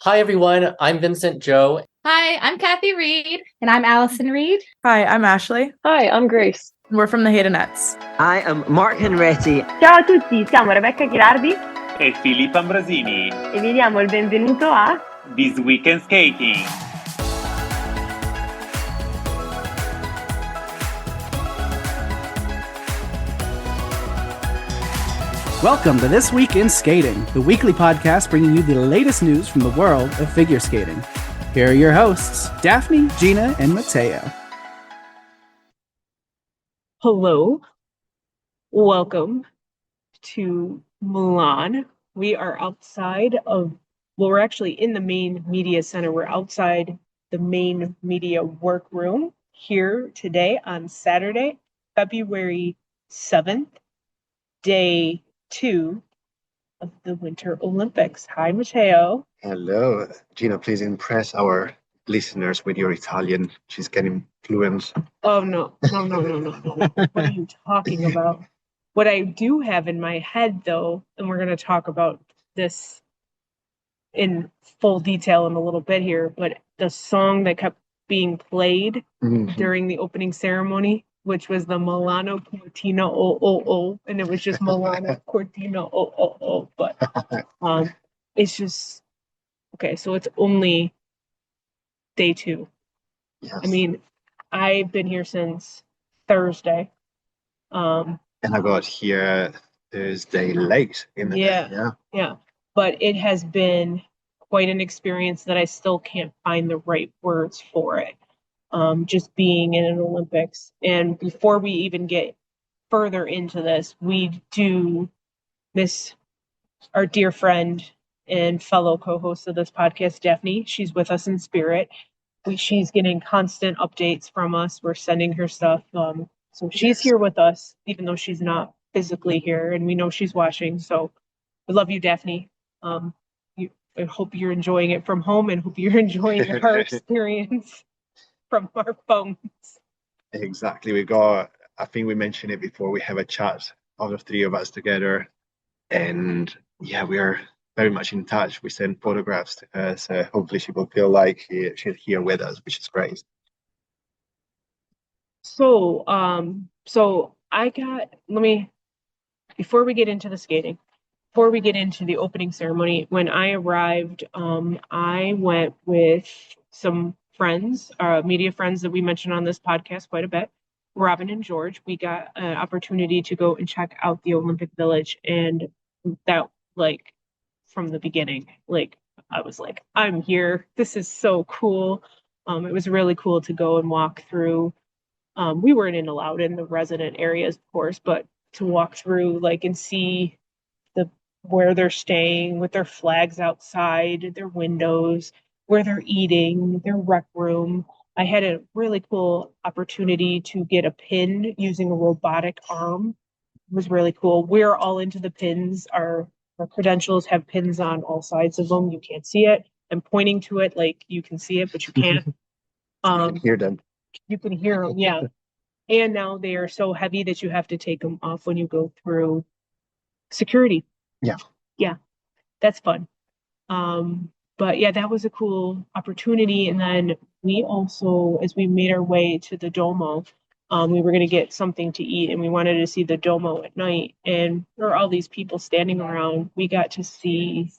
Hi, everyone. I'm Vincent Joe. Hi, I'm Kathy Reed. And I'm Allison Reed. Hi, I'm Ashley. Hi, I'm Grace. We're from the Haydenettes. I am Mark Henretti. Ciao a tutti, siamo Rebecca Ghirardi e Filippo Ambrosini e vi diamo il benvenuto a This Week in Skating. Welcome to This Week in Skating, the weekly podcast bringing you the latest news from the world of figure skating. Here are your hosts, Daphne, Gina, and Matteo. Hello. Welcome to Milan. We are outside of, we're actually in the main media center. We're outside the main media workroom here today on Saturday, February 7th, day 2 of the Winter Olympics. Hi, Matteo. Hello. Gina, please impress our listeners with your Italian. She's getting fluent. Oh, no. What are you talking about? What I do have in my head, though, and we're going to talk about this in full detail in a little bit here, but the song that kept being played during the opening ceremony, which was the Milano Cortina oh, and it was just Milano Cortina oh, but it's just okay. So it's only day 2. Yes. I mean, I've been here since Thursday. And I got here Thursday late in the day. Yeah. But it has been quite an experience that I still can't find the right words for it. Just being in an Olympics. And before we even get further into this, we do miss our dear friend and fellow co-host of this podcast, Daphne. She's with us in spirit. She's getting constant updates from us. We're sending her stuff. So she's here with us, even though she's not physically here, and we know she's watching. So we love you, Daphne. I hope you're enjoying it from home and hope you're enjoying our experience from our phones. Exactly. I think we mentioned it before, we have a chat of the 3 of us together. And yeah, we are very much in touch. We send photographs to her, so hopefully she will feel like she's here with us, which is great. So, before we get into the skating, before we get into the opening ceremony, when I arrived, I went with some friends, media friends that we mentioned on this podcast quite a bit, Robin and George. We got an opportunity to go and check out the Olympic Village, and that, from the beginning, I was like, I'm here. This is so cool. It was really cool to go and walk through. We weren't allowed in the resident areas, of course, but to walk through, and see where they're staying with their flags outside, their windows, where they're eating, their rec room. I had a really cool opportunity to get a pin using a robotic arm. It was really cool. We're all into the pins. Our credentials have pins on all sides of them. You can't see it. I'm pointing to it like you can see it, but you can't. You can hear them. You can hear them, yeah. And now they are so heavy that you have to take them off when you go through security. Yeah, that's fun. But yeah, that was a cool opportunity. And then we also, as we made our way to the Duomo, we were going to get something to eat, and we wanted to see the Duomo at night. And there were all these people standing around. We got to see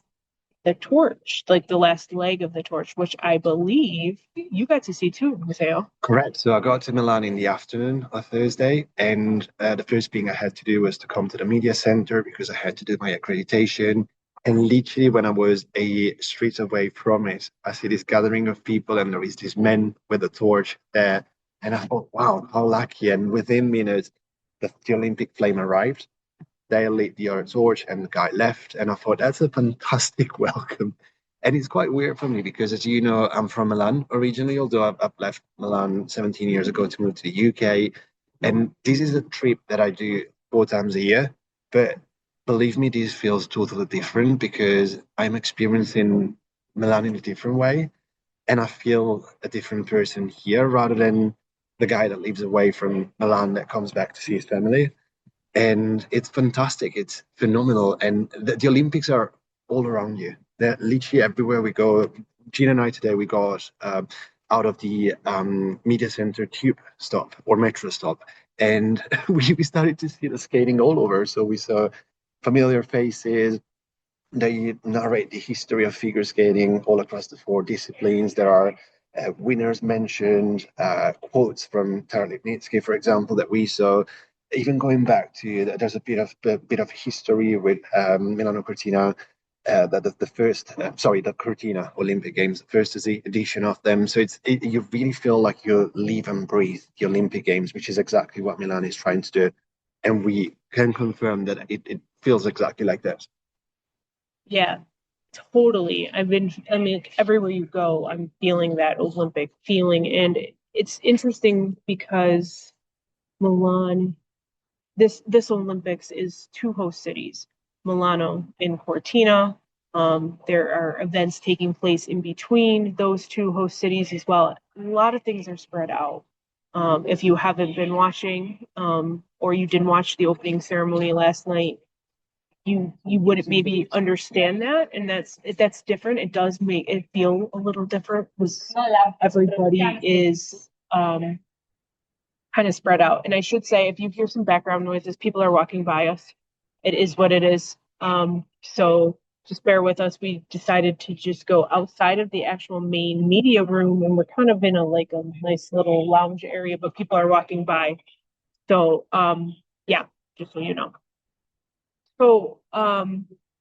the torch, the last leg of the torch, which I believe you got to see too, Matteo. Correct. So I got to Milan in the afternoon of Thursday, and the first thing I had to do was to come to the media center because I had to do my accreditation. And literally when I was a street away from it, I see this gathering of people, and there is this man with a torch there. And I thought, wow, how lucky. And within minutes, the Olympic flame arrived. They lit the torch and the guy left. And I thought, that's a fantastic welcome. And it's quite weird for me because, as you know, I'm from Milan originally, although I've left Milan 17 years ago to move to the UK. And this is a trip that I do 4 times a year. But believe me, this feels totally different because I'm experiencing Milan in a different way. And I feel a different person here rather than the guy that lives away from Milan that comes back to see his family. And it's fantastic. It's phenomenal. And the Olympics are all around you. that literally everywhere we go, Gina and I today, we got out of the media center tube stop or metro stop, and we started to see the skating all over. So we saw familiar faces. They narrate the history of figure skating all across the four disciplines. There are winners mentioned, quotes from Tara Lipnitsky, for example, that we saw. Even going back to, there's a bit of history with Milano Cortina, that the first, the Cortina Olympic Games, the first edition of them. So you really feel like you live and breathe the Olympic Games, which is exactly what Milan is trying to do, and we can confirm that it feels exactly like that. Yeah, totally. I mean, everywhere you go, I'm feeling that Olympic feeling. And it's interesting because Milan, this Olympics is two host cities, Milano and Cortina. There are events taking place in between those two host cities as well. A lot of things are spread out. If you haven't been watching, or you didn't watch the opening ceremony last night, you wouldn't maybe understand that, and that's different. It does make it feel a little different because everybody is kind of spread out. And I should say, if you hear some background noises, people are walking by us. It is what it is. So just bear with us. We decided to just go outside of the actual main media room, and we're kind of in a nice little lounge area, but people are walking by. So yeah, just so you know. So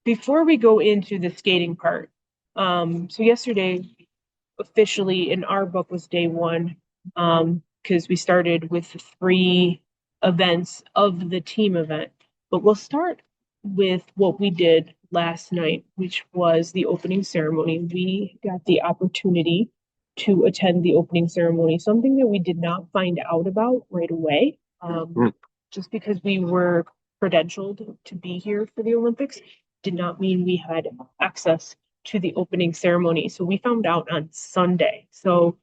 before we go into the skating part, so yesterday officially in our book was day one, because we started with 3 events of the team event. But we'll start with what we did last night, which was the opening ceremony. We got the opportunity to attend the opening ceremony, something that we did not find out about right away. Just because we were credentialed to be here for the Olympics did not mean we had access to the opening ceremony. So we found out on Sunday. So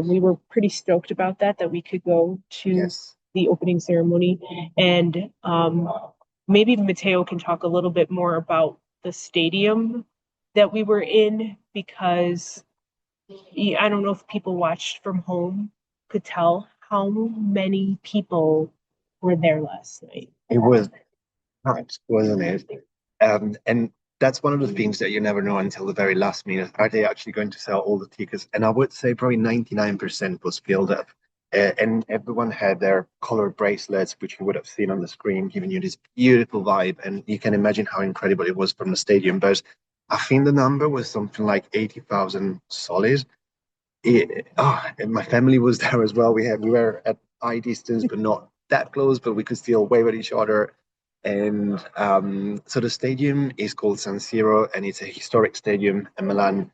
we were pretty stoked about that we could go to the opening ceremony. And maybe Matteo can talk a little bit more about the stadium that we were in, because I don't know if people watched from home could tell how many people were there last night. It was nice, wasn't it? And that's one of the things that you never know until the very last minute. Are they actually going to sell all the tickets? And I would say probably 99% was filled up. And everyone had their colored bracelets, which you would have seen on the screen, giving you this beautiful vibe. And you can imagine how incredible it was from the stadium. But I think the number was something like 80,000 solid. And my family was there as well. We were at eye distance, but not that close, but we could still wave at each other. And so the stadium is called San Siro, and it's a historic stadium in Milan,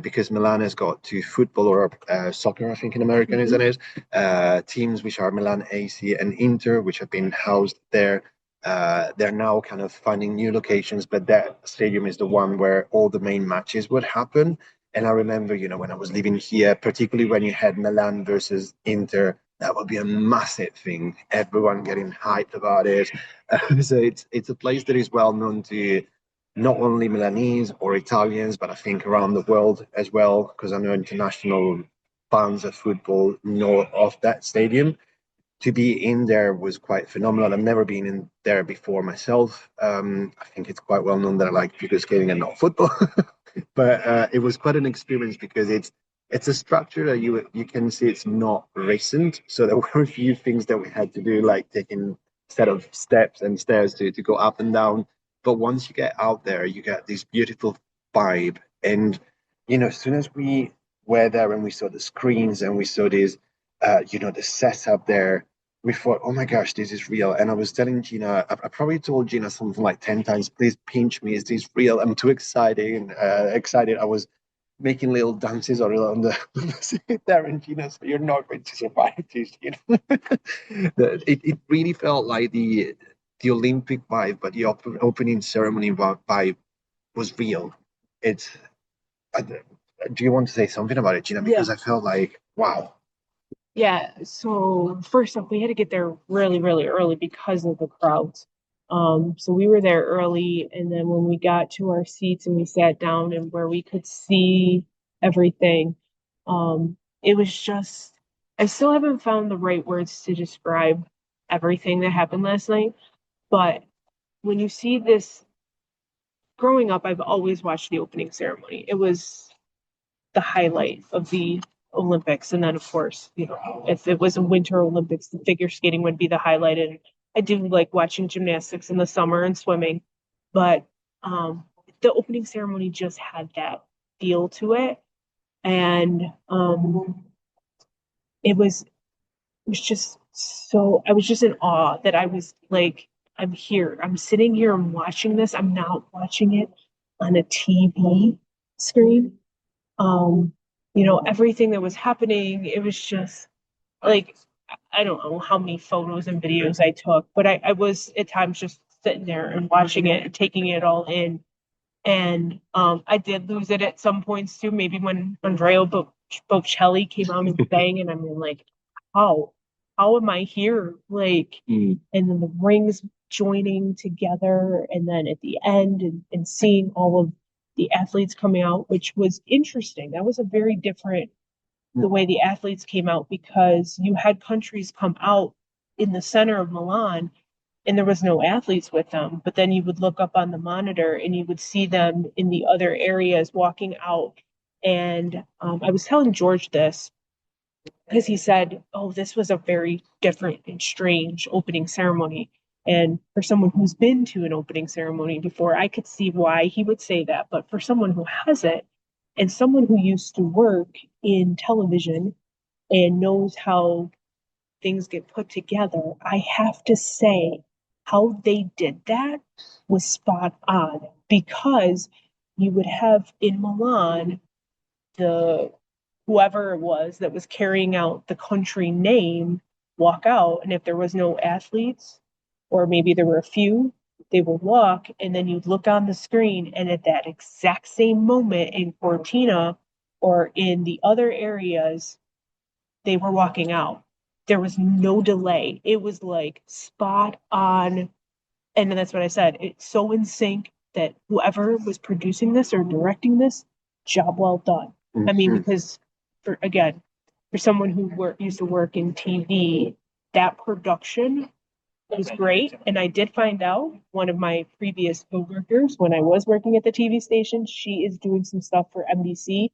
because Milan has got 2 football or soccer, I think in American, isn't it? Teams which are Milan AC and Inter, which have been housed there. They're now kind of finding new locations, but that stadium is the one where all the main matches would happen. And I remember, when I was living here, particularly when you had Milan versus Inter, that would be a massive thing. Everyone getting hyped about it. So it's a place that is well known to not only Milanese or Italians, but I think around the world as well, because I know international fans of football know of that stadium. To be in there was quite phenomenal. I've never been in there before myself. I think it's quite well known that I like figure skating and not football. But it was quite an experience because it's a structure that you can see it's not recent. So there were a few things that we had to do, like taking set of steps and stairs to go up and down. But once you get out there, you get this beautiful vibe. And as soon as we were there and we saw the screens and we saw this, the setup there, we thought, oh my gosh, this is real. And I was telling Gina, I probably told Gina something like 10 times, please pinch me, is this real? I'm too excited. I was making little dances on the seat there, and Gina said, you're not going to survive this. It really felt like the Olympic vibe, but the opening ceremony vibe was real. Do you want to say something about it, Gina? Because I felt like, wow. Yeah, so first off, we had to get there really, really early because of the crowds. So we were there early, and then when we got to our seats and we sat down and where we could see everything, it was just, I still haven't found the right words to describe everything that happened last night. But when you see this, growing up, I've always watched the opening ceremony. It was the highlight of the Olympics. And then, of course, if it was a Winter Olympics, the figure skating would be the highlight. And I do like watching gymnastics in the summer and swimming. But the opening ceremony just had that feel to it. And it was just so, I was just in awe that I was like, I'm here. I'm sitting here. I'm watching this. I'm not watching it on a TV screen. Everything that was happening, it was just like, I don't know how many photos and videos I took, but I was at times just sitting there and watching it and taking it all in. And I did lose it at some points too, maybe when Andrea Bocelli came out and sang, and I mean, like, how am I here? Like, and then the rings joining together, and then at the end, and seeing all of the athletes coming out, which was interesting. That was a very different, the way the athletes came out, because you had countries come out in the center of Milan and there was no athletes with them, but then you would look up on the monitor and you would see them in the other areas walking out. And I was telling George this because he said, oh, this was a very different and strange opening ceremony. And for someone who's been to an opening ceremony before, I could see why he would say that. But for someone who hasn't, and someone who used to work in television and knows how things get put together, I have to say how they did that was spot on, because you would have in Milan the whoever it was that was carrying out the country name walk out, and if there was no athletes, or maybe there were a few, they would walk, and then you'd look on the screen, and at that exact same moment in Cortina or in the other areas, they were walking out. There was no delay. It was like spot on. And that's what I said. It's so in sync that whoever was producing this or directing this, job well done. I mean, because for someone who used to work in TV, that production was great. And I did find out one of my previous coworkers, when I was working at the TV station, she is doing some stuff for NBC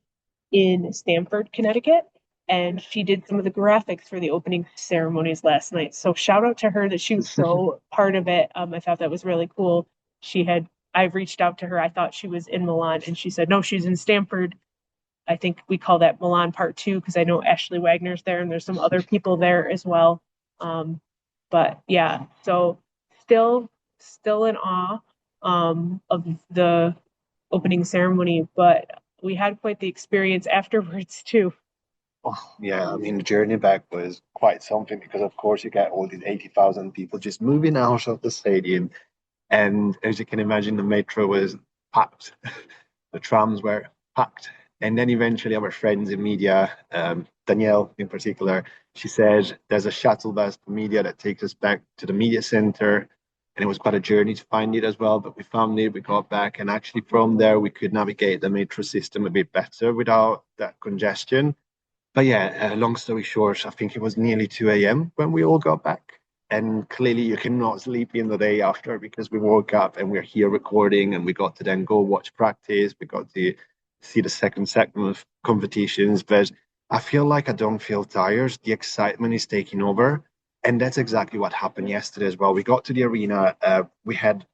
in Stamford, Connecticut. And she did some of the graphics for the opening ceremonies last night. So shout out to her that she was so part of it. I thought that was really cool. I've reached out to her. I thought she was in Milan, and she said, no, she's in Stamford. I think we call that Milan Part 2, because I know Ashley Wagner's there and there's some other people there as well. But yeah, so still in awe of the opening ceremony, but we had quite the experience afterwards too. Oh, yeah, I mean, the journey back was quite something, because, of course, you get all these 80,000 people just moving out of the stadium. And as you can imagine, the metro was packed. The trams were packed. And then eventually our friends in media, Danielle in particular, she said there's a shuttle bus for media that takes us back to the media center. And it was quite a journey to find it as well, but we found it, we got back. And actually from there, we could navigate the metro system a bit better without that congestion. But yeah, long story short, I think it was nearly 2 a.m. when we all got back. And clearly you cannot sleep in the day after, because we woke up and we're here recording, and we got to then go watch practice. We got to see the second segment of competitions. But I feel like I don't feel tired. The excitement is taking over. And that's exactly what happened yesterday as well. We got to the arena. We had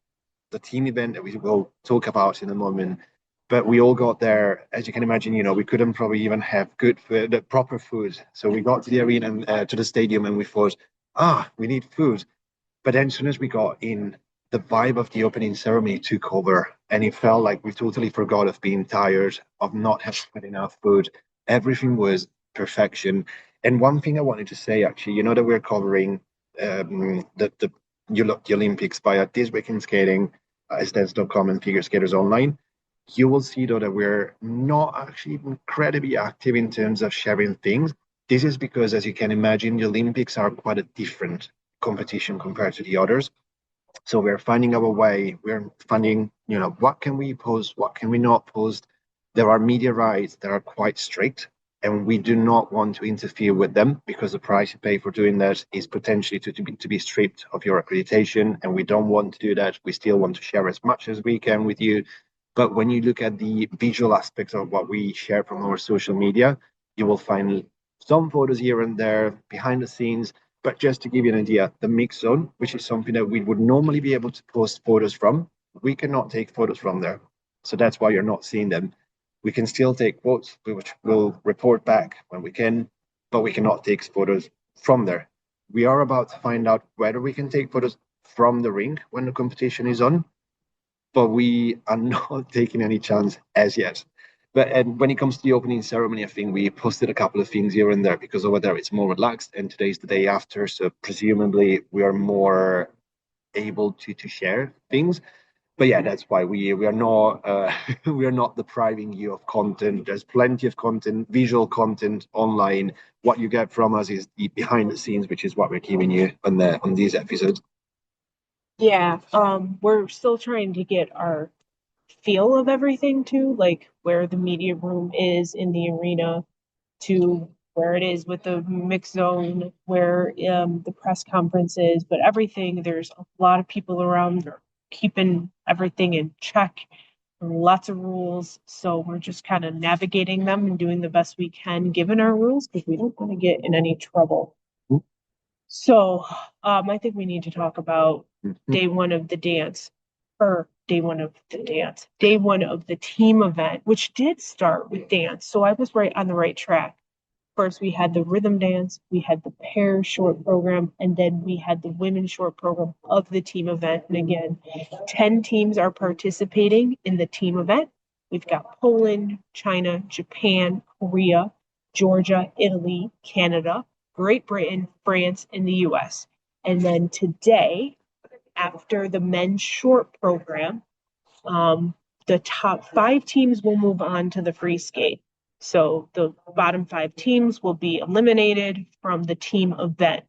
the team event that we will talk about in a moment. But we all got there, as you can imagine, we couldn't probably even have good food, the proper food. So we got to the arena, and to the stadium, and we thought, we need food. But then as soon as we got in, the vibe of the opening ceremony took over, and it felt like we totally forgot of being tired, of not having enough food. Everything was perfection. And one thing I wanted to say, actually, that we're covering the Olympics via This Week in Skating, Stance.com and Figure Skaters Online. You will see, though, that we're not actually incredibly active in terms of sharing things. This is because, as you can imagine, the Olympics are quite a different competition compared to the others. So we're finding our way. We're finding, what can we post? What can we not post? There are media rights that are quite strict, and we do not want to interfere with them because the price you pay for doing that is potentially to be stripped of your accreditation, and we don't want to do that. We still want to share as much as we can with you. But when you look at the visual aspects of what we share from our social media, you will find some photos here and there behind the scenes. But just to give you an idea, the mix zone, which is something that we would normally be able to post photos from, we cannot take photos from there. So that's why you're not seeing them. We can still take quotes, which we'll report back when we can, but we cannot take photos from there. We are about to find out whether we can take photos from the ring when the competition is on, but we are not taking any chance as yet. But and when it comes to the opening ceremony, I think we posted a couple of things here and there because over there it's more relaxed, and today's the day after, so presumably we are more able to share things. But yeah, that's why we are not we are not depriving you of content. There's plenty of content, visual content online. What you get from us is the behind the scenes, which is what we're giving you on these episodes. Yeah, we're still trying to get our feel of everything too, like where the media room is in the arena to where it is with the mix zone, where the press conference is, but everything, there's a lot of people around keeping everything in check, lots of rules. So we're just kind of navigating them and doing the best we can given our rules because we don't want to get in any trouble. So I think we need to talk about day one of the dance, or day one of the dance, day one of the team event, which did start with dance. So I was right on the right track. First, we had the rhythm dance, we had the pair short program, and then we had the women's short program of the team event. And again, 10 teams are participating in the team event. We've got Poland, China, Japan, Korea, Georgia, Italy, Canada, Great Britain, France, and the US. And then today, after the men's short program, the top 5 teams will move on to the free skate. So the bottom 5 teams will be eliminated from the team event.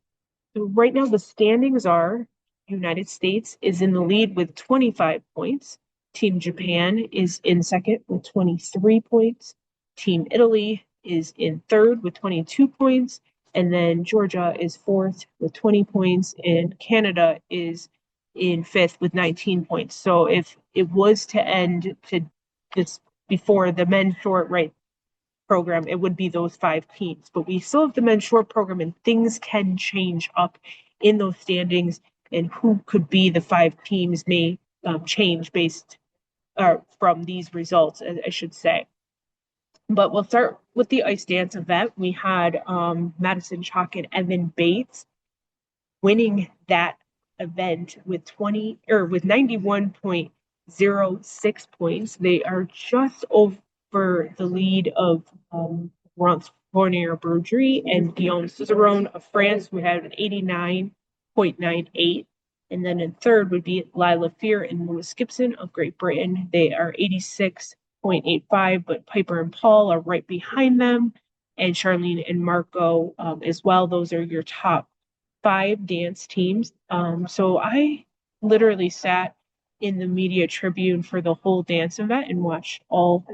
So right now the standings are United States is in the lead with 25 points. Team Japan is in second with 23 points. Team Italy is in third with 22 points. And then Georgia is fourth with 20 points. And Canada is in fifth with 19 points. So if it was to end to this before the men's short right program, it would be those 5 teams. But we still have the men's short program, and things can change up in those standings, and who could be the 5 teams may change based from these results, I should say. But we'll start with the ice dance event. We had Madison Chalk and Evan Bates winning that event with 91.06 points. They are just over the lead of Laurence Fournier-Bergerie and Guillaume Cizeron of France, who had an 89.98. And then in third would be Lila Fear and Lewis Gibson of Great Britain. They are 86.85, but Piper and Paul are right behind them, and Charlene and Marco as well. Those are your top 5 dance teams. So I literally sat in the media tribune for the whole dance event and watched all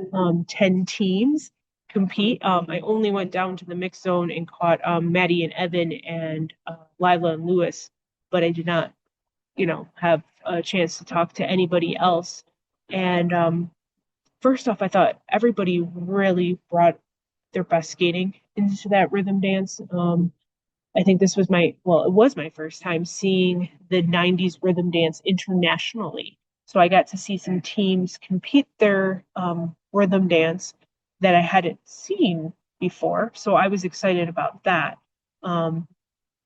10 teams compete. I only went down to the mix zone and caught Maddie and Evan and Lila and Lewis, but I did not, have a chance to talk to anybody else. And first off, I thought everybody really brought their best skating into that rhythm dance. I think it was my first time seeing the 90s rhythm dance internationally. So I got to see some teams compete their rhythm dance that I hadn't seen before. So I was excited about that.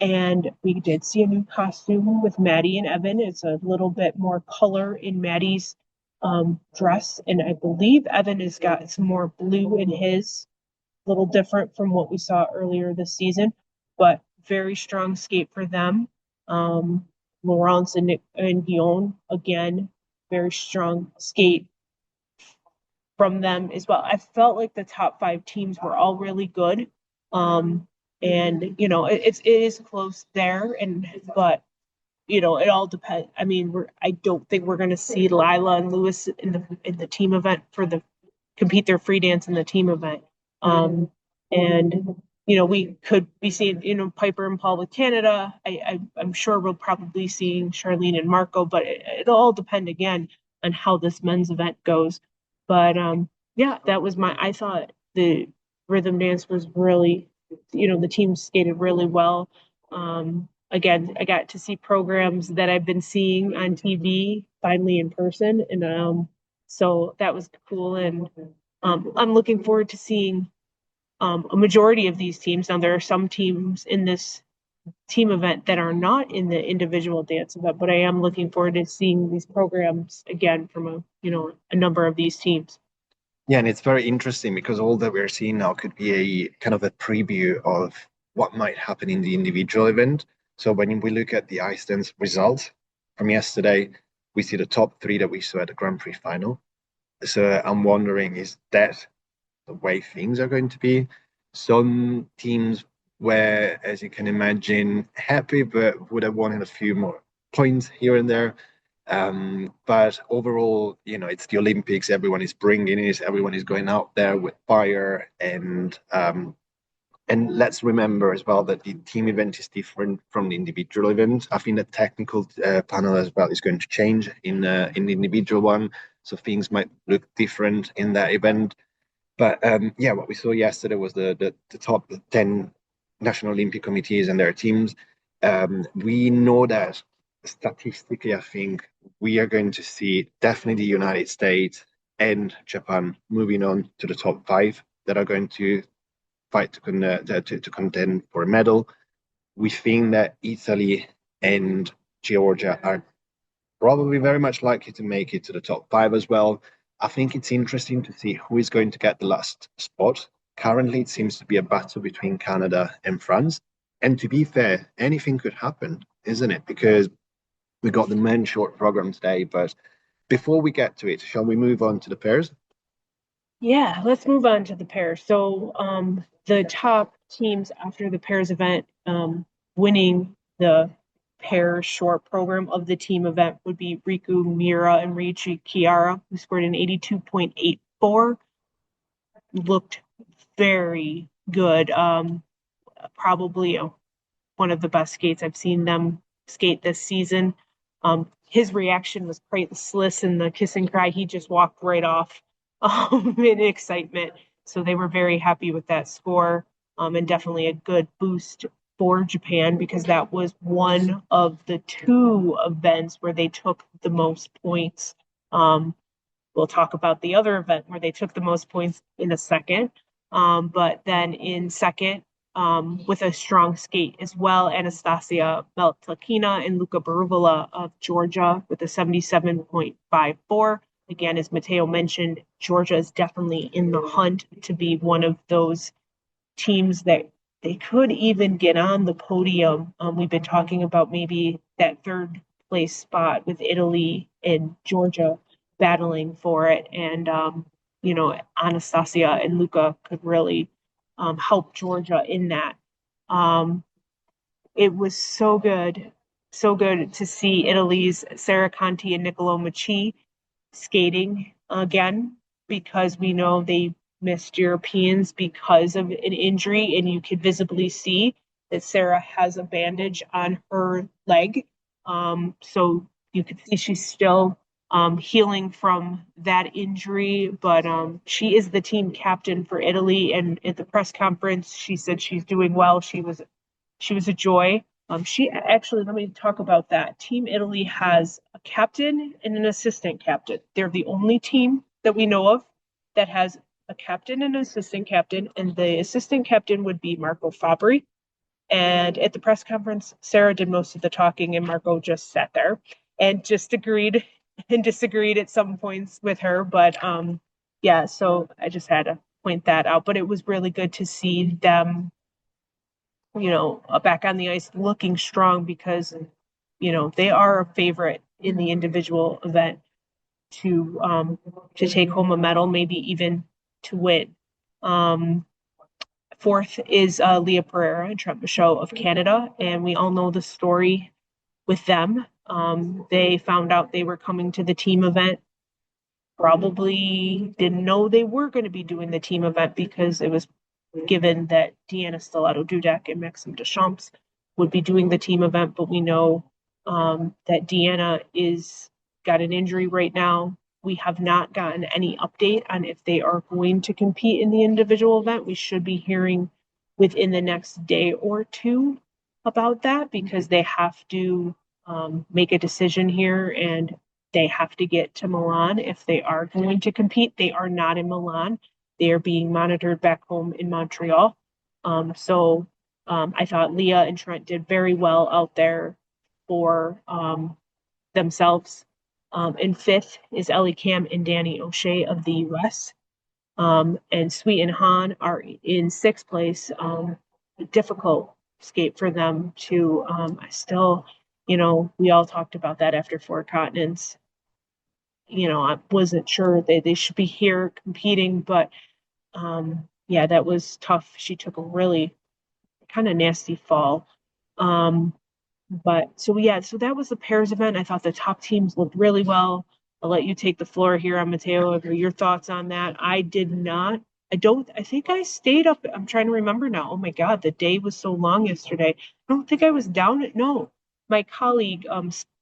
And we did see a new costume with Maddie and Evan. It's a little bit more color in Maddie's dress. And I believe Evan has got some more blue in his, a little different from what we saw earlier this season, but very strong skate for them. Laurence and Guillaume, again, very strong skate from them as well. I felt like the top 5 teams were all really good. And it is close there, but it all depends. I mean, I don't think we're going to see Lila and Lewis in the team event compete their free dance in the team event. And we could be seeing Piper and Paul with Canada. I'm sure we'll probably seeing Charlene and Marco, but it'll all depend again on how this men's event goes. But that was I thought the rhythm dance was really, the team skated really well. Again, I got to see programs that I've been seeing on TV finally in person, and so that was cool. And I'm looking forward to seeing a majority of these teams. Now, there are some teams in this team event that are not in the individual dance event, but I am looking forward to seeing these programs again from a number of these teams. Yeah, and it's very interesting because all that we're seeing now could be a kind of a preview of what might happen in the individual event. So when we look at the ice dance results from yesterday, we see the top three that we saw at the Grand Prix final. So I'm wondering, is that the way things are going to be? Some teams were, as you can imagine, happy but would have wanted a few more points here and there. But overall, it's the Olympics. Everyone is bringing it. Everyone is going out there with fire, and let's remember as well that the team event is different from the individual event. I think the technical panel as well is going to change in the individual one, so things might look different in that event. But what we saw yesterday was the top 10 national Olympic committees and their teams. We know that statistically, I think we are going to see definitely the United States and Japan moving on to the top 5 that are going to fight to contend for a medal. We think that Italy and Georgia are probably very much likely to make it to the top 5 as well. I think it's interesting to see who is going to get the last spot. Currently, it seems to be a battle between Canada and France. And to be fair, anything could happen, isn't it? Because we got the men's short program today. But before we get to it, shall we move on to the pairs? Yeah, let's move on to the pairs. So the top teams after the pairs event winning the pair short program of the team event would be Riku Mira and Riichi Chiara, who scored an 82.84. Looked very good. Probably one of the best skates I've seen them skate this season. His reaction was priceless in the kiss and cry. He just walked right off in excitement. So they were very happy with that score, and definitely a good boost for Japan, because that was one of the 2 events where they took the most points. We'll talk about the other event where they took the most points in a second. But then in second, with a strong skate as well, Anastasia Meltakina and Luca Baruvala of Georgia with a 77.54. Again, as Matteo mentioned, Georgia is definitely in the hunt to be one of those teams that they could even get on the podium. We've been talking about maybe that 3rd place spot with Italy and Georgia battling for it. And, Anastasia and Luca could really help Georgia in that. It was so good to see Italy's Sarah Conti and Niccolo Maci skating again, because we know they missed Europeans because of an injury, and you could visibly see that Sarah has a bandage on her leg. So you could see she's still healing from that injury, but she is the team captain for Italy. And at the press conference, she said she's doing well. She was a joy. She actually, let me talk about that. Team Italy has a captain and an assistant captain. They're the only team that we know of that has a captain and an assistant captain, and the assistant captain would be Marco Fabbri. And at the press conference, Sarah did most of the talking, and Marco just sat there and just agreed and disagreed at some points with her. But so I just had to point that out. But it was really good to see them, back on the ice looking strong, because, they are a favorite in the individual event to take home a medal, maybe even to win. 4th is Leah Pereira and Trent Michaud of Canada. And we all know the story with them. They found out they were coming to the team event. Probably didn't know they were going to be doing the team event because it was given that Deanna Stellato-Dudek and Maxime Deschamps would be doing the team event, but we know that Deanna is got an injury right now. We have not gotten any update on if they are going to compete in the individual event. We should be hearing within the next day or two about that because they have to make a decision here and they have to get to Milan if they are going to compete. They are not in Milan. They are being monitored back home in Montreal. So I thought Leah and Trent did very well out there for themselves. In fifth is Ellie Cam and Danny O'Shea of the US. And Sweet and Han are in sixth place. Difficult skate for them to still, we all talked about that after Four Continents. I wasn't sure they should be here competing, but that was tough. She took a really kind of nasty fall. So that was the pairs event. I thought the top teams looked really well. I'll let you take the floor here on Matteo. Your thoughts on that? I did not. I think I stayed up. I'm trying to remember now. Oh my God, the day was so long yesterday. I don't think I was down no. My colleague,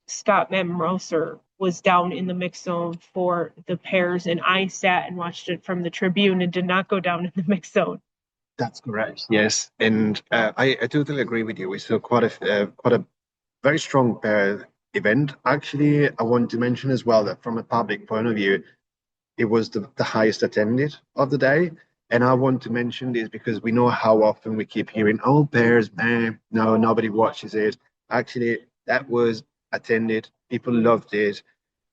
Scott Mamroser, was down in the mix zone for the pairs, and I sat and watched it from the tribune and did not go down in the mix zone. That's correct. Yes, and I totally agree with you. We saw quite a very strong event. Actually, I want to mention as well that from a public point of view, it was the highest attended of the day. And I want to mention this because we know how often we keep hearing, oh, pairs, man, no, nobody watches it. Actually, that was attended. People loved it.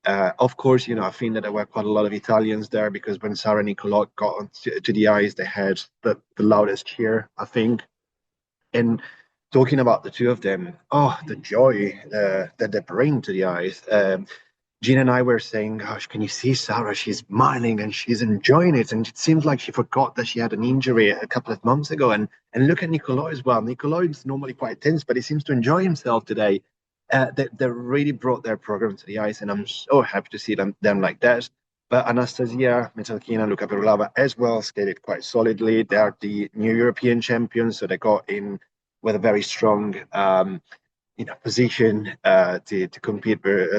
Of course, I think that there were quite a lot of Italians there because when Sarah Nicolò got to the ice, they had the loudest cheer, I think. And talking about the two of them, the joy that they bring to the ice. Gina and I were saying, gosh, can you see Sarah? She's smiling and she's enjoying it. And it seems like she forgot that she had an injury a couple of months ago. And look at Nicolò as well. Nicolò is normally quite tense, but he seems to enjoy himself today. They really brought their program to the ice, and I'm so happy to see them like that. But Anastasia Metalkina, Luca Perulava as well skated quite solidly. They are the new European champions, so they got in with a very strong position to compete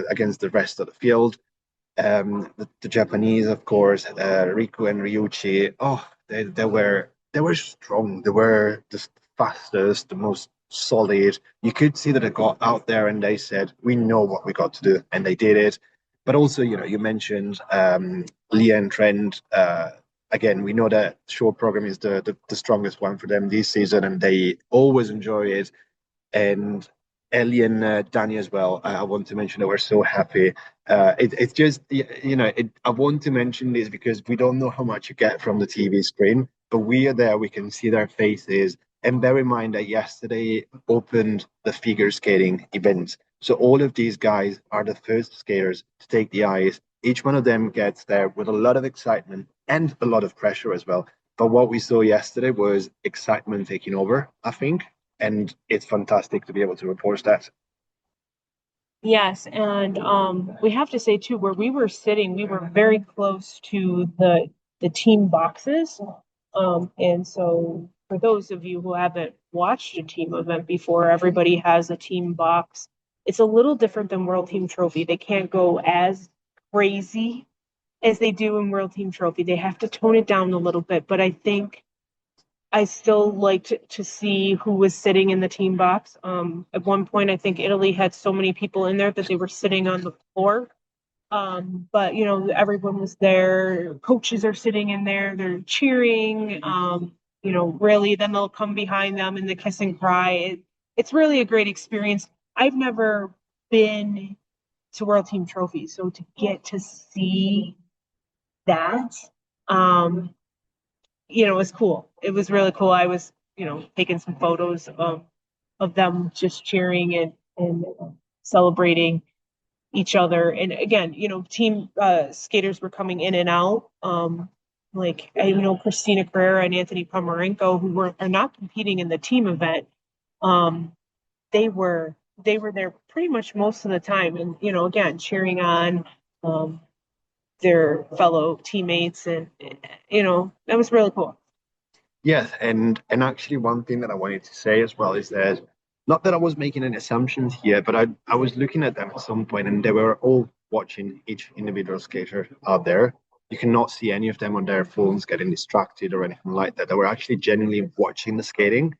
against the rest of the field. The Japanese, of course, Riku and Ryuichi. They were strong. They were the fastest, the most solid. You could see that they got out there and they said, "We know what we got to do," and they did it. But also, you mentioned Leah and Trent. Again, we know that short program is the strongest one for them this season, and they always enjoy it. And Ellie and Danny as well. I want to mention that we're so happy. It's just, I want to mention this because we don't know how much you get from the TV screen, but we are there. We can see their faces. And bear in mind that yesterday opened the figure skating event. So all of these guys are the first skaters to take the ice. Each one of them gets there with a lot of excitement and a lot of pressure as well. But what we saw yesterday was excitement taking over, I think. And it's fantastic to be able to report that. Yes, and we have to say too, where we were sitting, we were very close to the team boxes. And so for those of you who haven't watched a team event before, everybody has a team box. It's a little different than World Team Trophy. They can't go as crazy as they do in World Team Trophy. They have to tone it down a little bit, but I think I still liked to see who was sitting in the team box. At one point, I think Italy had so many people in there that they were sitting on the floor. But, everyone was there. Coaches are sitting in there. They're cheering. Really, then they'll come behind them and the kiss and cry. It's really a great experience. I've never been to World Team Trophy, so to get to see that, it was cool. It was really cool. I was, taking some photos of them just cheering and celebrating each other. And again, team skaters were coming in and out. Like I know Christina Carrera and Anthony Pomerenko, who are not competing in the team event. They were they were there pretty much most of the time, and again, cheering on their fellow teammates, and that was really cool. Yes, and actually one thing that I wanted to say as well is that not that I was making any assumptions here, but I was looking at them at some point and they were all watching each individual skater out there. You cannot see any of them on their phones getting distracted or anything like that. They were actually genuinely watching the skating.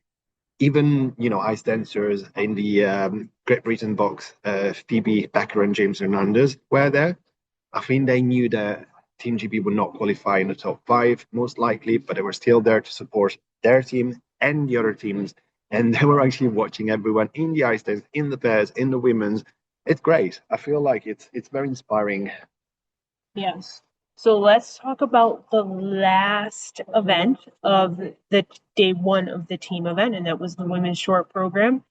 Even, ice dancers in the Great Britain box, Phoebe Becker and James Hernandez were there. I think they knew that Team GB would not qualify in the top five, most likely, but they were still there to support their team and the other teams. And they were actually watching everyone in the ice dance, in the pairs, in the women's. It's great. I feel like it's very inspiring. Yes. So let's talk about the last event of the day one of the team event, and that was the women's short program.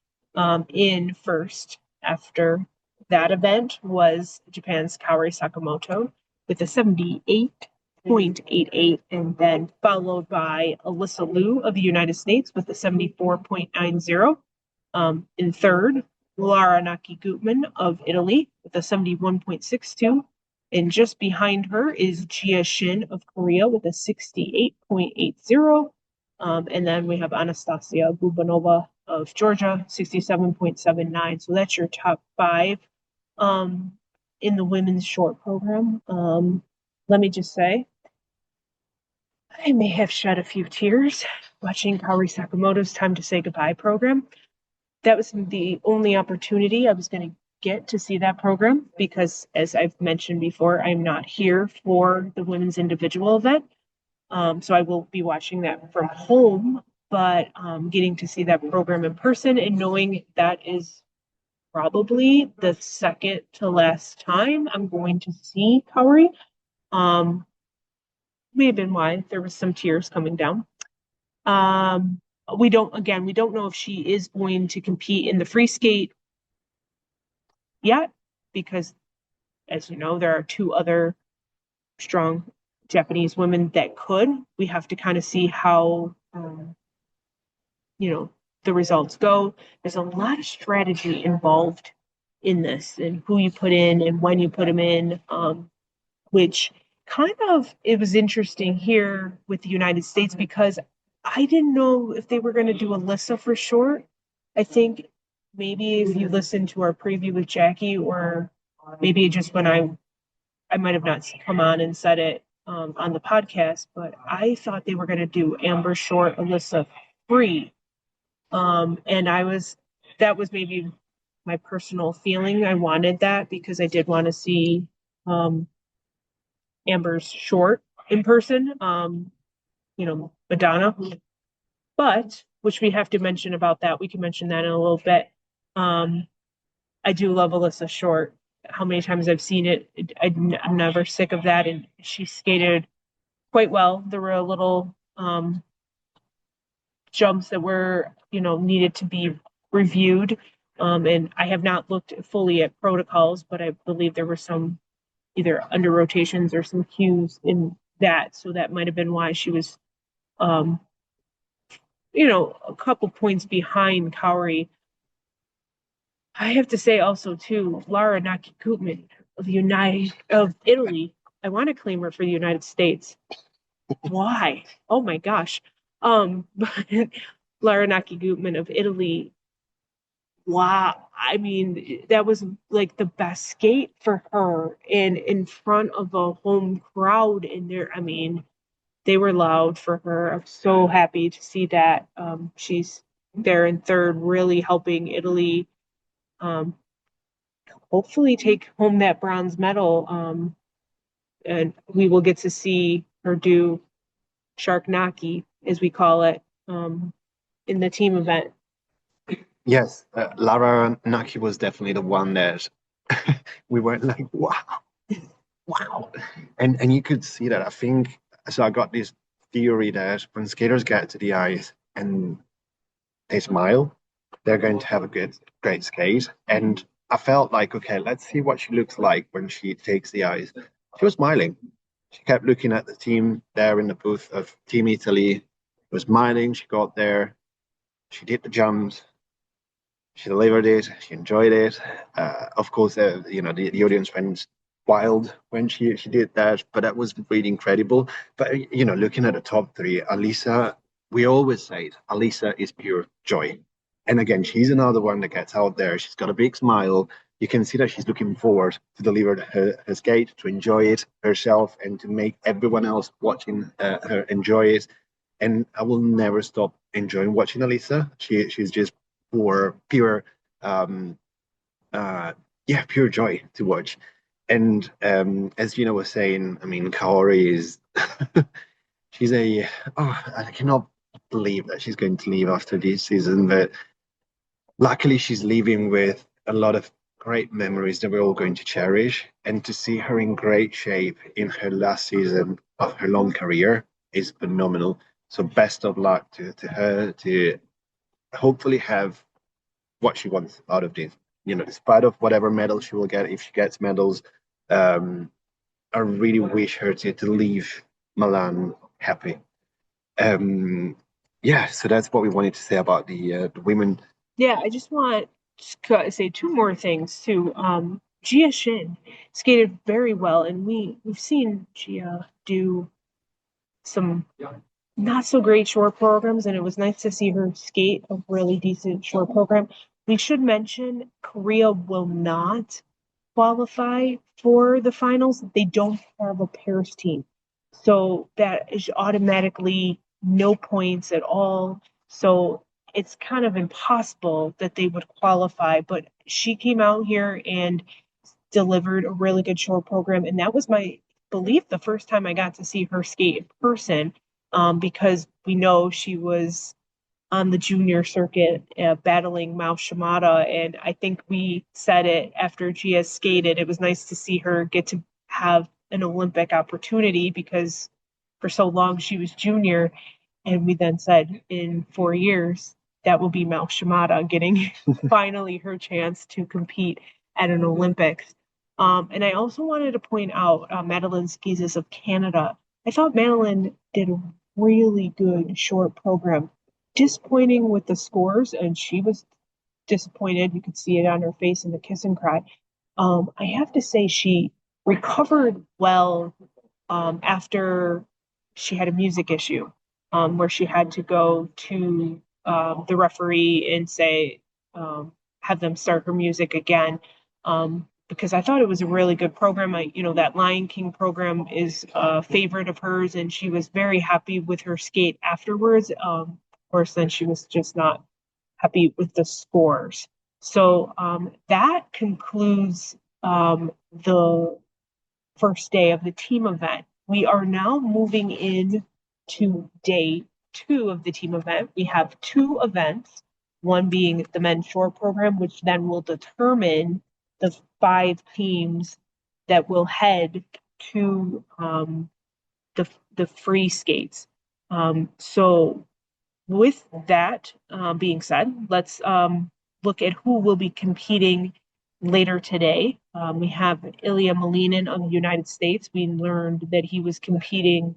In first after that event was Japan's Kaori Sakamoto with a 78.88, and then followed by Alyssa Liu of the United States with a 74.90. In third, Lara Naki-Gutman of Italy with a 71.62. And just behind her is Jia Shin of Korea with a 68.80. And then we have Anastasia Bubanova of Georgia, 67.79. So that's your top five in the women's short program. Let me just say, I may have shed a few tears watching Kaori Sakamoto's Time to Say Goodbye program. That was the only opportunity I was going to get to see that program because, as I've mentioned before, I'm not here for the women's individual event. So I will be watching that from home, but getting to see that program in person and knowing that is probably the second to last time I'm going to see Kaori. May have been why there was some tears coming down. We don't know if she is going to compete in the free skate yet, because as you know, there are two other strong Japanese women that could. We have to kind of see how the results go. There's a lot of strategy involved in this and who you put in and when you put them in, which it was interesting here with the United States because I didn't know if they were going to do Alyssa for short. I think maybe if you listen to our preview with Jackie, or maybe just when I might have not come on and said it on the podcast, but I thought they were going to do Amber short, Alyssa free. And that was maybe my personal feeling. I wanted that because I did want to see Amber's short in person, Madonna. But, which we have to mention about that, we can mention that in a little bit. I do love Alyssa short. How many times I've seen it, I'm never sick of that. And she skated quite well. There were a little jumps that were, needed to be reviewed. And I have not looked fully at protocols, but I believe there were some either under rotations or some cues in that. So that might have been why she was, a couple points behind Kaori. I have to say also too, Lara Naki-Gutman of Italy. I want to claim her for the United States. Why? Oh my gosh. But Lara Naki-Gutman of Italy. Wow. I mean, that was like the best skate for her and in front of a home crowd in there. I mean, they were loud for her. I'm so happy to see that. She's there in third, really helping Italy hopefully take home that bronze medal. And we will get to see her do Shark Naki, as we call it, in the team event. Yes, Lara Naki was definitely the one that we were like, wow, wow. And you could see that. I think, so I got this theory that when skaters get to the ice and they smile, they're going to have a great skate. And I felt like, okay, let's see what she looks like when she takes the ice. She was smiling. She kept looking at the team there in the booth of Team Italy. She was smiling. She got there. She did the jumps. She delivered it. She enjoyed it. Of course, the audience went wild when she did that, but that was really incredible. But looking at the top three, Alisa, we always say it, Alisa is pure joy. And again, she's another one that gets out there. She's got a big smile. You can see that she's looking forward to deliver her skate, to enjoy it herself, and to make everyone else watching her enjoy it. And I will never stop enjoying watching Alisa. She's just pure um, pure joy to watch. And as Gina was saying, I mean, Kaori is she's I cannot believe that she's going to leave after this season, but luckily she's leaving with a lot of great memories that we're all going to cherish. And to see her in great shape in her last season of her long career is phenomenal. So best of luck to her, to hopefully have what she wants out of this. Despite of whatever medal she will get, if she gets medals, I really wish her to leave Milan happy. So that's what we wanted to say about the women. Yeah, I just want to say two more things too. Gia Shin skated very well, and we've seen Gia do some not so great short programs, and it was nice to see her skate a really decent short program. We should mention Korea will not qualify for the finals. They don't have a pairs team. So that is automatically no points at all. So it's kind of impossible that they would qualify. But she came out here and delivered a really good short program. And that was my belief the first time I got to see her skate in person, because we know she was on the junior circuit battling Mao Shimada. And I think we said it after Gia skated. It was nice to see her get to have an Olympic opportunity, because for so long she was junior. And we then said in 4 years, that will be Mao Shimada getting finally her chance to compete at an Olympics. And I also wanted to point out Madeline Schizes of Canada. I thought Madeline did a really good short program. Disappointing with the scores, and she was disappointed. You could see it on her face in the kiss and cry. I have to say she recovered well after she had a music issue, where she had to go to the referee and say, have them start her music again. Because I thought it was a really good program. That Lion King program is a favorite of hers, and she was very happy with her skate afterwards. Of course, then she was just not happy with the scores. So that concludes the first day of the team event. We are now moving in to day 2 of the team event. We have 2 events, one being the men's short program, which then will determine the 5 teams that will head to the free skates. So with that being said, let's look at who will be competing later today. We have Ilya Malinin of the United States. We learned that he was competing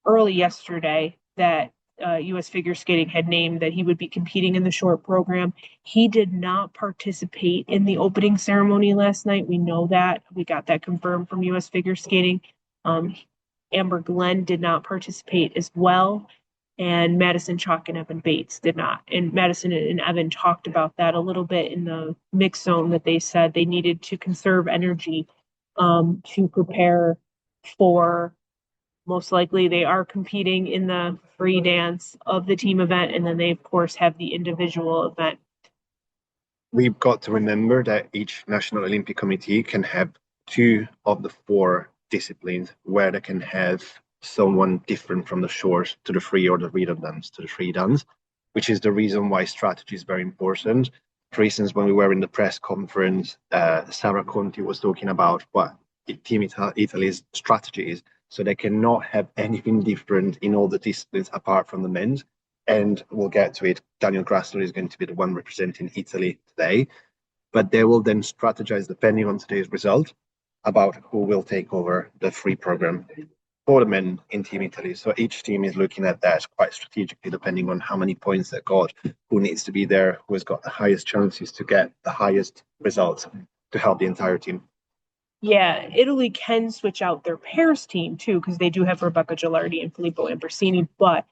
early yesterday, that U.S. Figure Skating had named that he would be competing in the short program. He did not participate in the opening ceremony last night. We know that. We got that confirmed from U.S. Figure Skating. Amber Glenn did not participate as well, and Madison Chalk and Evan Bates did not. And Madison and Evan talked about that a little bit in the mix zone, that they said they needed to conserve energy to prepare for, most likely they are competing in the free dance of the team event, and then they of course have the individual event. We've got to remember that each National Olympic Committee can have 2 of the 4 disciplines where they can have someone different from the short to the free, or the rhythm dance to the free dance, which is the reason why strategy is very important. For instance, when we were in the press conference, Sarah Conti was talking about what Team Italy's strategy is. So they cannot have anything different in all the disciplines apart from the men's. And we'll get to it. Daniel Grassler is going to be the one representing Italy today. But they will then strategize, depending on today's result, about who will take over the free program. for the men in Team Italy. So each team is looking at that quite strategically, depending on how many points they got, who needs to be there, who has got the highest chances to get the highest results to help the entire team. Yeah, Italy can switch out their pairs team too, because they do have Rebecca Gilardi and Filippo Ambrosini, but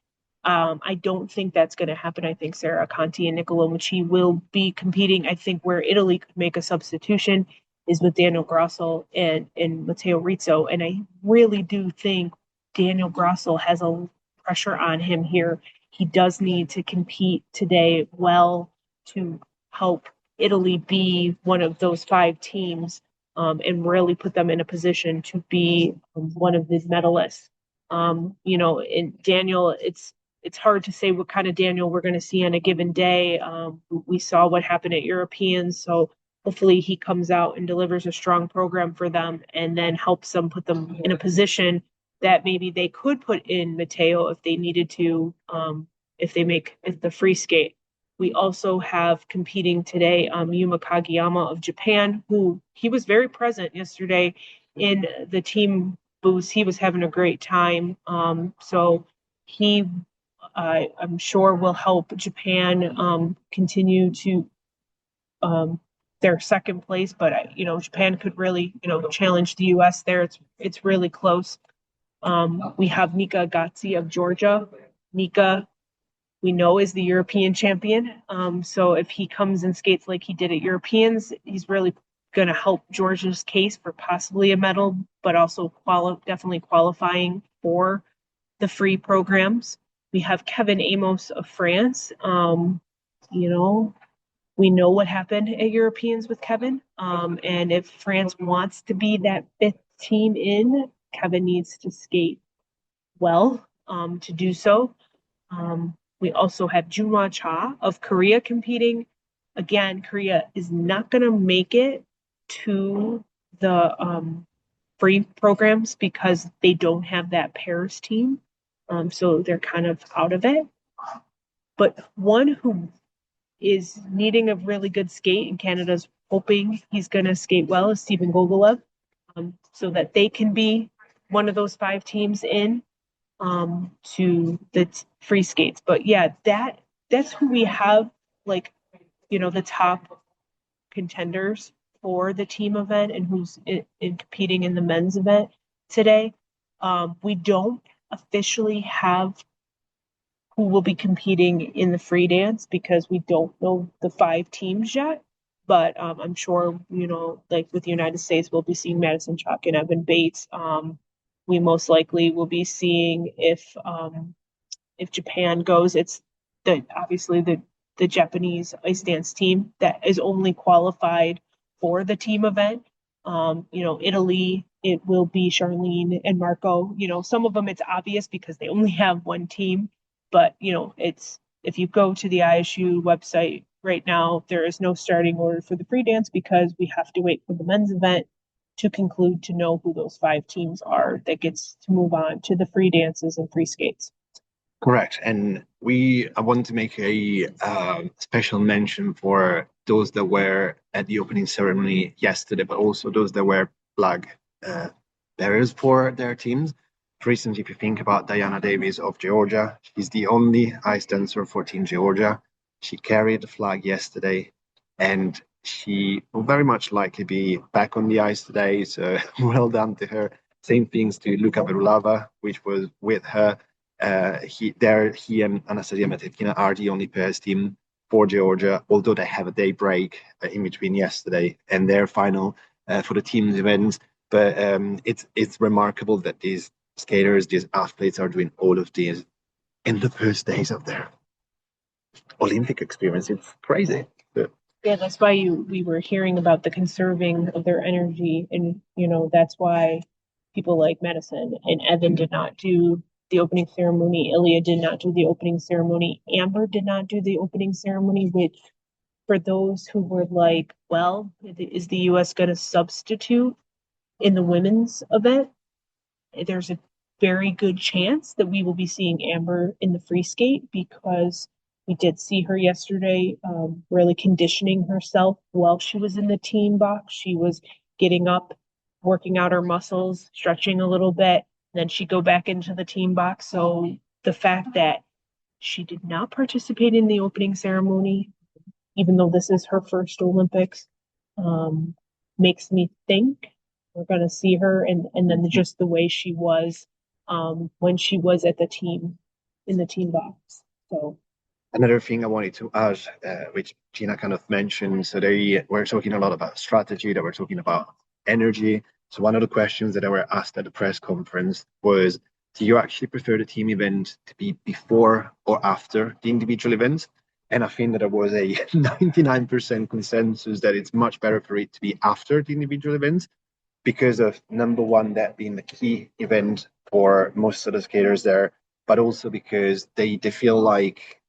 I don't think that's going to happen. I think Sarah Conti and Nicola Mucci will be competing. I think where Italy could make a substitution is with Daniel Grossel and Matteo Rizzo. And I really do think Daniel Grossel has a pressure on him here. He does need to compete today well to help Italy be one of those 5 teams and really put them in a position to be one of these medalists. And Daniel, it's hard to say what kind of Daniel we're going to see on a given day. We saw what happened at Europeans, so hopefully he comes out and delivers a strong program for them and then helps them put them in a position that maybe they could put in Matteo if they needed to, if they make the free skate. We also have competing today Yuma Kageyama of Japan, who he was very present yesterday in the team booth. He was having a great time. So he, I'm sure, will help Japan continue to their second place. But Japan could really challenge the U.S. there. It's really close. We have Nika Agazzi of Georgia. Nika, we know, is the European champion. So if he comes and skates like he did at Europeans, he's really going to help Georgia's case for possibly a medal, but also definitely qualifying for the free programs. We have Kevin Amos of France. We know what happened at Europeans with Kevin. And if France wants to be that 5th team in, Kevin needs to skate well to do so. We also have Junhwa Cha of Korea competing. Again, Korea is not going to make it to the free programs because they don't have that pairs team. So they're kind of out of it. But one who is needing a really good skate, and Canada's hoping he's going to skate well, is Steven Gogolev, so that they can be one of those 5 teams in to the free skates. But yeah, that's who we have, the top contenders for the team event and who's in competing in the men's event today. We don't officially have who will be competing in the free dance because we don't know the 5 teams yet. But I'm sure, with the United States, we'll be seeing Madison Chock and Evan Bates. We most likely will be seeing if Japan goes. It's obviously the Japanese ice dance team that is only qualified for the team event. Italy, it will be Charlene and Marco. Some of them it's obvious because they only have one team, but it's, if you go to the ISU website right now, there is no starting order for the free dance because we have to wait for the men's event to conclude to know who those 5 teams are that gets to move on to the free dances and free skates. Correct. And I want to make a special mention for those that were at the opening ceremony yesterday, but also those that were flag bearers for their teams. For instance, if you think about Diana Davis of Georgia, she's the only ice dancer for Team Georgia. She carried the flag yesterday, and she will very much likely be back on the ice today. So well done to her. Same things to Luca Berulava, which was with her. He and Anastasia Matevkina are the only pairs team for Georgia, although they have a day break in between yesterday and their final for the team's events. But it's remarkable that these skaters, these athletes, are doing all of these in the first days of their Olympic experience. It's crazy. Yeah, that's why we were hearing about the conserving of their energy, and that's why people like Madison and Evan did not do the opening ceremony. Ilya did not do the opening ceremony. Amber did not do the opening ceremony, which, for those who were like, well, is the U.S. going to substitute in the women's event? There's a very good chance that we will be seeing Amber in the free skate because we did see her yesterday really conditioning herself while she was in the team box. She was getting up, working out her muscles, stretching a little bit, then she'd go back into the team box. So the fact that she did not participate in the opening ceremony, even though this is her first Olympics, makes me think we're going to see her, and then just the way she was when she was at the team in the team box. So another thing I wanted to add, which Gina kind of mentioned, so they were talking a lot about strategy, they were talking about energy. So one of the questions that I were asked at the press conference was, do you actually prefer the team event to be before or after the individual event? And I think that there was a 99% consensus that it's much better for it to be after the individual event, because of number one, that being the key event for most of the skaters there, but also because they feel like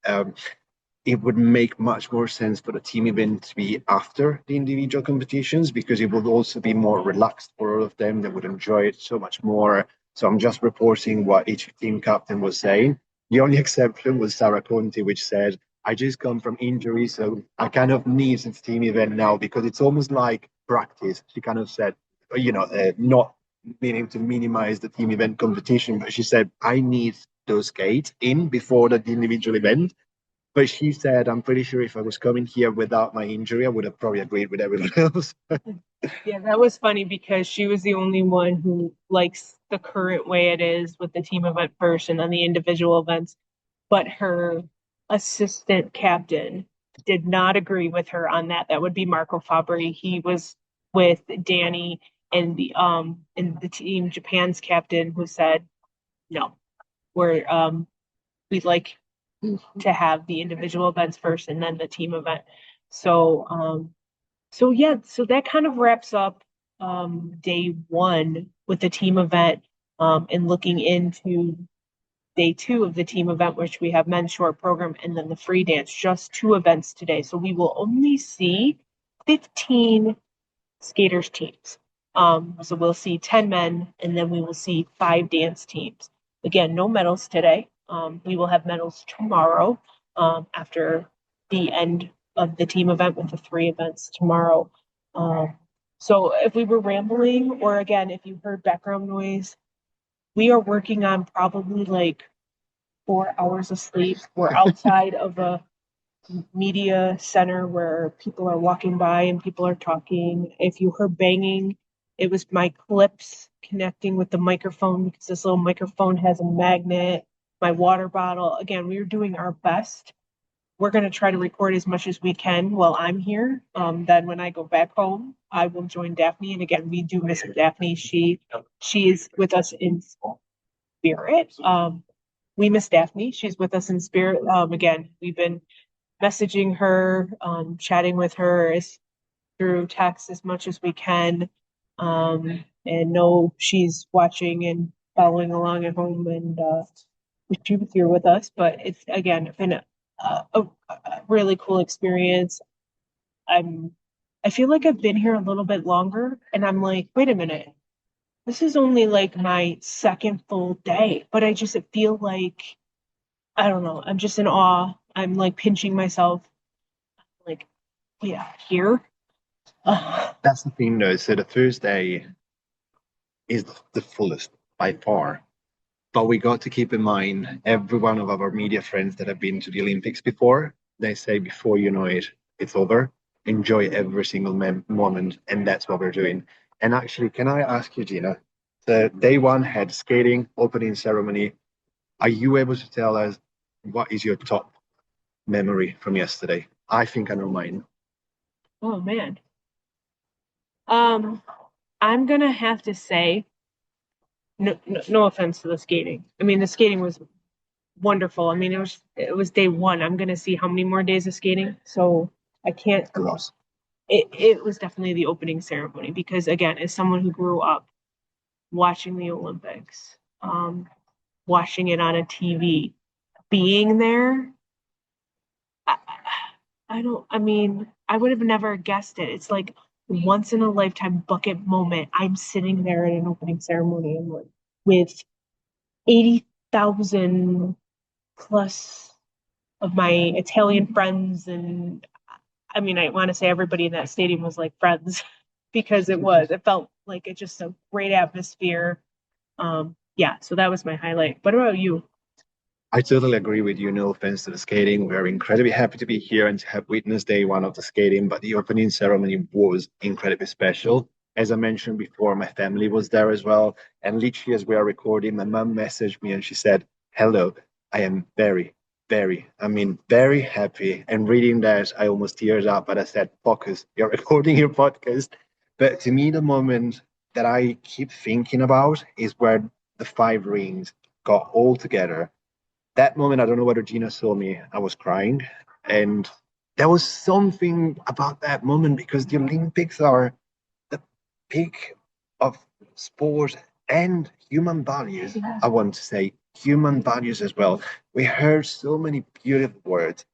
it would make much more sense for the team event to be after the individual competitions, because it would also be more relaxed for all of them. They would enjoy it so much more. So I'm just reporting what each team captain was saying. The only exception was Sarah Conti, which said, I just come from injury, so I kind of need this team event now because it's almost like practice. She kind of said, not meaning to minimize the team event competition, but she said, I need those skates in before the individual event. But she said, I'm pretty sure if I was coming here without my injury, I would have probably agreed with everyone else. yeah, that was funny because she was the only one who likes the current way it is with the team event first and then the individual events. But her assistant captain did not agree with her on that. That would be Marco Fabri. He was with Danny and the team Japan's captain, who said, no, we'd like to have the individual events first and then the team event. So yeah, so that kind of wraps up day one with the team event, and looking into day two of the team event, which we have men's short program and then the free dance, just two events today. So we will only see 15 skaters teams. So we'll see 10 men and then we will see 5 dance teams. Again, no medals today. We will have medals tomorrow, after the end of the team event with the 3 events tomorrow. So if we were rambling, or again, if you heard background noise, we are working on probably like 4 hours of sleep. We're outside of a media center where people are walking by and people are talking. If you heard banging, it was my clips connecting with the microphone, because this little microphone has a magnet. My water bottle. Again, we are doing our best. We're going to try to record as much as we can while I'm here. Then when I go back home, I will join Daphne. And again, we do miss Daphne. She is with us in spirit. We miss Daphne. She's with us in spirit. Again, we've been messaging her, chatting with her through text as much as we can, and know she's watching and following along at home, and she was here with us. But it's again been a really cool experience. I feel like I've been here a little bit longer, and I'm like, wait a minute, this is only like my second full day, but I just feel like, I don't know, I'm just in awe. I'm like pinching myself, like, yeah, here. That's the thing, though. So the Thursday is the fullest by far. But we got to keep in mind, every one of our media friends that have been to the Olympics before, they say before you know it, it's over. Enjoy every single moment, and that's what we're doing. And actually, can I ask you, Gina, the day one had skating, opening ceremony. Are you able to tell us what is your top memory from yesterday? I think I know mine. Oh man. I'm gonna have to say, no offense to the skating. I mean, the skating was wonderful. I mean, it was day one. I'm gonna see how many more days of skating. So I can't. Gross. It was definitely the opening ceremony, because again, as someone who grew up watching the Olympics, watching it on a TV, being there, I, I mean, I would have never guessed it. It's like once in a lifetime bucket moment. I'm sitting there at an opening ceremony and with 80,000 plus of my Italian friends. And I mean, I want to say everybody in that stadium was like friends, because it felt like it's just a great atmosphere. yeah, so that was my highlight. What about you? I totally agree with you. No offense to the skating. We're incredibly happy to be here and to have witnessed day one of the skating, but the opening ceremony was incredibly special. As I mentioned before, my family was there as well. And literally, as we are recording, my mom messaged me and she said, "Hello, I am very happy." And reading that, I almost teared up, but I said, "Focus, you're recording your podcast." But to me, the moment that I keep thinking about is where the five rings got all together. That moment, I don't know whether Gina saw me, I was crying. And there was something about that moment because the Olympics are the peak of sport and human values. I want to say human values as well. We heard so many beautiful words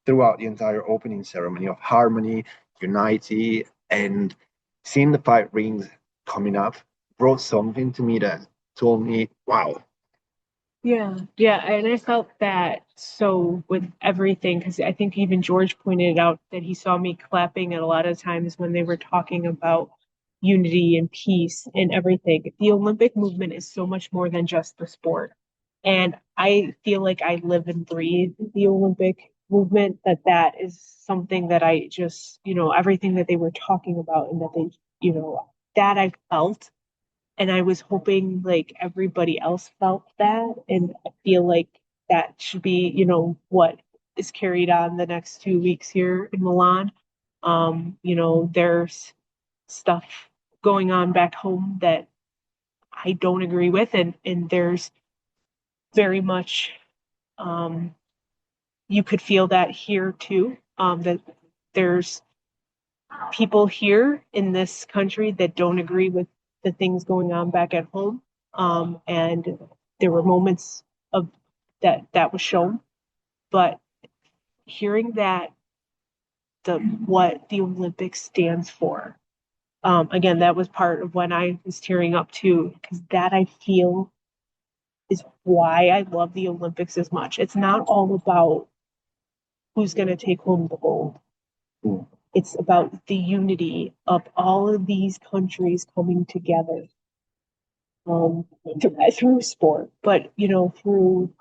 throughout the entire opening ceremony of harmony, unity, and seeing the five rings coming up brought something to me that told me, wow. Yeah, and I felt that so with everything, because I think even George pointed out that he saw me clapping at a lot of times when they were talking about unity and peace and everything. The Olympic movement is so much more than just the sport. And I feel like I live and breathe the Olympic movement, that is something that I just, everything that they were talking about and that they, that I felt. And I was hoping like everybody else felt that. And I feel like that should be, what is carried on the next 2 weeks here in Milan. There's stuff going on back home that I don't agree with, and there's very much you could feel that here too. That there's people here in this country that don't agree with the things going on back at home. And there were moments of that was shown, but hearing that what the Olympics stands for, again, that was part of when I was tearing up too, because that I feel is why I love the Olympics as much. It's not all about who's going to take home the gold. It's about the unity of all of these countries coming together through sport, but through.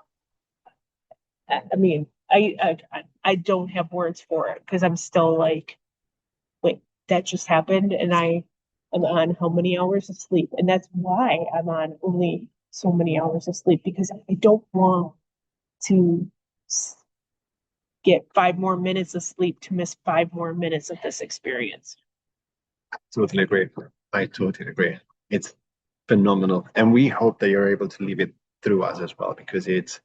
I mean, I don't have words for it because I'm still like, wait, that just happened, and I am on how many hours of sleep, and that's why I'm on only so many hours of sleep, because I don't want to get 5 more minutes of sleep to miss 5 more minutes of this experience. Totally agree. I totally agree. It's phenomenal. And we hope that you're able to live it through us as well, because it's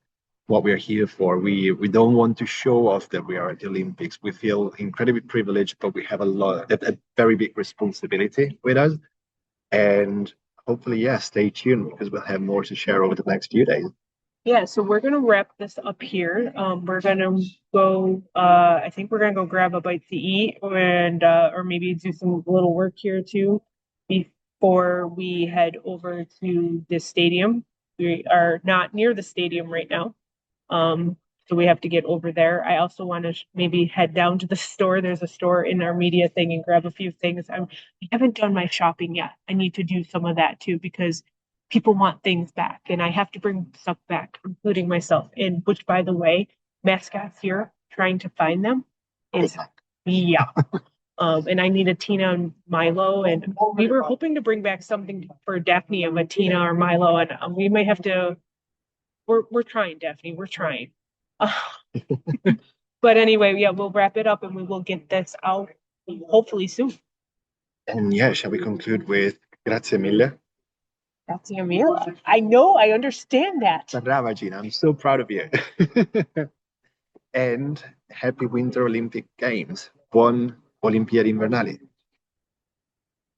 what we're here for. We don't want to show off that we are at the Olympics. We feel incredibly privileged, but we have a very big responsibility with us. And hopefully, stay tuned because we'll have more to share over the next few days. Yeah, so we're gonna wrap this up here. We're gonna go. I think we're gonna go grab a bite to eat, and or maybe do some little work here too, before we head over to the stadium. We are not near the stadium right now, so we have to get over there. I also want to maybe head down to the store. There's a store in our media thing, and grab a few things. I haven't done my shopping yet. I need to do some of that too, because people want things back, and I have to bring stuff back, including myself. And which, by the way, mascots here, trying to find them is and I need a Tina and Milo, and we were hoping to bring back something for Daphne of a Tina or Milo, and we may have to. We're trying, Daphne. We're trying. But anyway, we'll wrap it up, and we will get this out hopefully soon. And shall we conclude with grazie mille? Grazie mille. I know, I understand that. Brava, Gina. I'm so proud of you. And happy Winter Olympic Games. Buon Olimpiadi Invernali.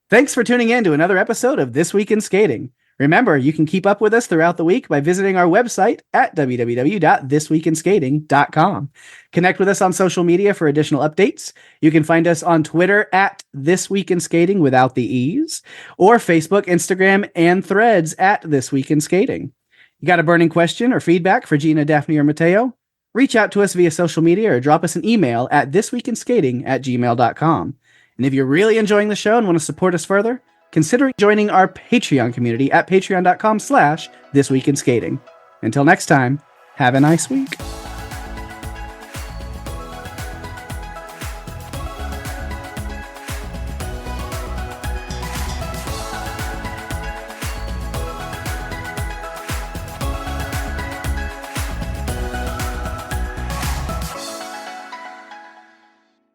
Thanks for tuning in to another episode of This Week in Skating. Remember, you can keep up with us throughout the week by visiting our website at www.thisweekinskating.com. Connect with us on social media for additional updates. You can find us on Twitter at This Week in Skating without the E's, or Facebook, Instagram, and Threads at This Week in Skating. You got a burning question or feedback for Gina, Daphne, or Matteo? Reach out to us via social media or drop us an email at thisweekinskating@gmail.com. And if you're really enjoying the show and want to support us further, consider joining our Patreon community at patreon.com/thisweekinskating. Until next time, have a nice week.